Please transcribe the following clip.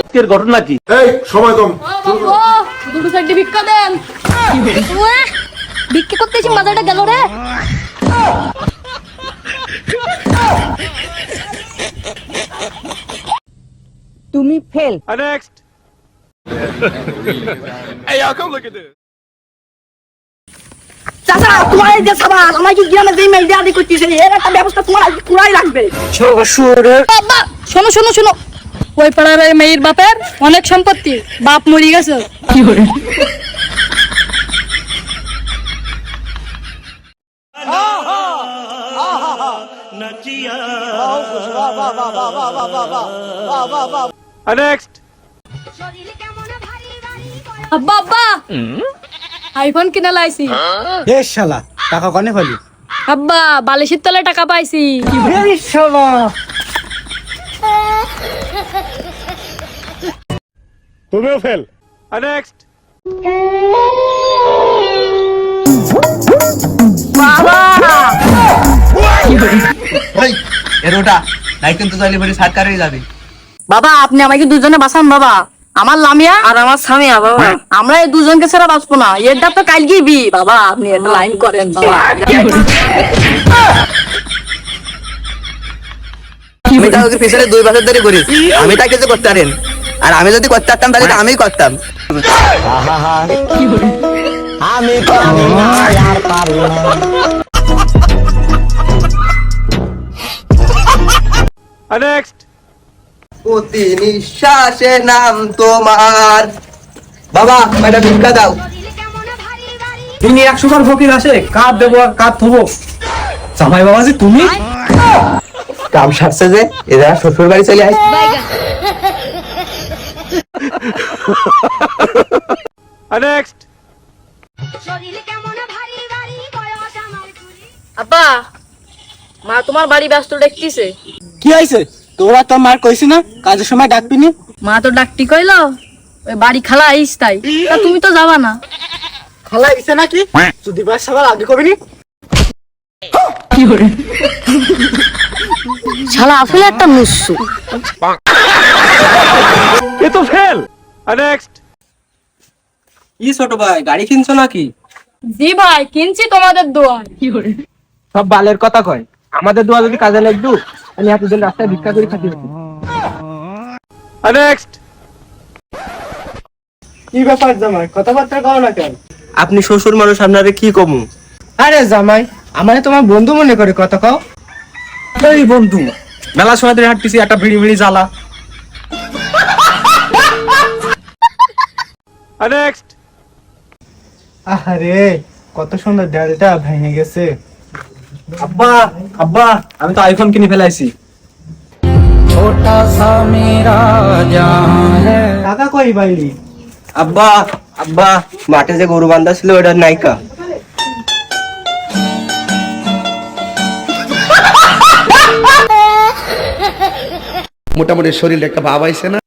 আজকের ঘটনা কি? এই সময় কম, দুটো সাইডে ভিক্ষা দেন। ভিক্ষা করতেছি, মাথাটা গেল রে। তুমি fail. Next. Hey, y'all come look at this. চাচা, তোমার এই যে সাবাস আমাকে গ্রামে যেই মেয়ে দেয়া করতেছে এর একটা ব্যবস্থা তোমার আজকে পুরাই লাগবে। বাবা শোনো শোনো শোনো, ওই পাড়ার এই মেয়ের বাপের অনেক সম্পত্তি, বাপ মরে গেছে। কি করে? নেক্সট। আব্বা আব্বা, আইফোন কিনে লাইছি। এ শালা, টাকা কনে ফেলি? আব্বা বালিশের তলে টাকা পাইছি। এই শালা, তুমিও ফেল। নেক্সট। বাবা আপনি আমাকে দুজনে বাঁচান বাবা, আমার লামিয়া আর আমার স্বামীয়া বাবা, আমরা এই দুজনকে ছাড়া বাঁচবো না। এরটা তো কালকে বি বাবা, আপনি একটা লাইন করেন বাবা। আমি তাকে পিছনে 2 বছর ধরে করি, আমি তাকে কিছু করতে পারেন, আর আমি যদি করতে পারতাম তাহলে আমিই করতাম। আমি পারি না আর পারি না। নেক্সট। প্রতি নিঃশ্বাসে নাম তোমার। বাবা একটা ভিক্ষা দাও। তিনি 100 বার ফকির আসে, কার দেবো আর কার থবো? জামাই বাবাজি তুমি? কাম সারছে যে এরা শ্বশুর বাড়ি চলে আয়। নেক্সট। আব্বা মা তোমার বাড়ি ব্যস্ত দেখতেছে। কি হয়েছে? তোরা তো মার কইছি না কাজের সময় ডাকবিনি? মা তো ডাকটি কইলো ওই বাড়ি খালা আইস তাই, তা তুমি তো যাবা না। খালা গেছে নাকি? যদি বাস সবার আগে কবিনি? কি করে? শালা আসলে একটা মুসু। এ তো ফেল। নেক্সট। কি ছোট ভাই, গাড়ি কিনছো নাকি? জি ভাই কিনছি তোমাদের দোয়া। কি করে? সব বালের কথা কয়, আমাদের দোয়া যদি কাজে লাগতো আমি এতদিন রাস্তায় ভিক্ষা করে খাতি হতো। নেক্সট। কি ব্যাপার জামাই, কথাবার্তা কও না কেন? আপনি শ্বশুর মানুষ, আপনারে কি কমু? আরে জামাই, আমারে তোমার বন্ধু মনে করে কথা কও। এই বন্ধু, মেলা সময় ধরে হাঁটতেছি, একটা বিড়ি বিড়ি জ্বালা। নেক্সট। আরে কত সুন্দর দেয়ালটা ভেঙে গেছে। আব্বা আব্বা, আমি তো আইফোন কিনে ফেলাইছি। টাকা কই বাইলি? আব্বা আব্বা, মাঠে যে গরু বান্ধা ছিল ওটার নাইকা। মোটামুটি শরীরে একটা ভাব আইছে না?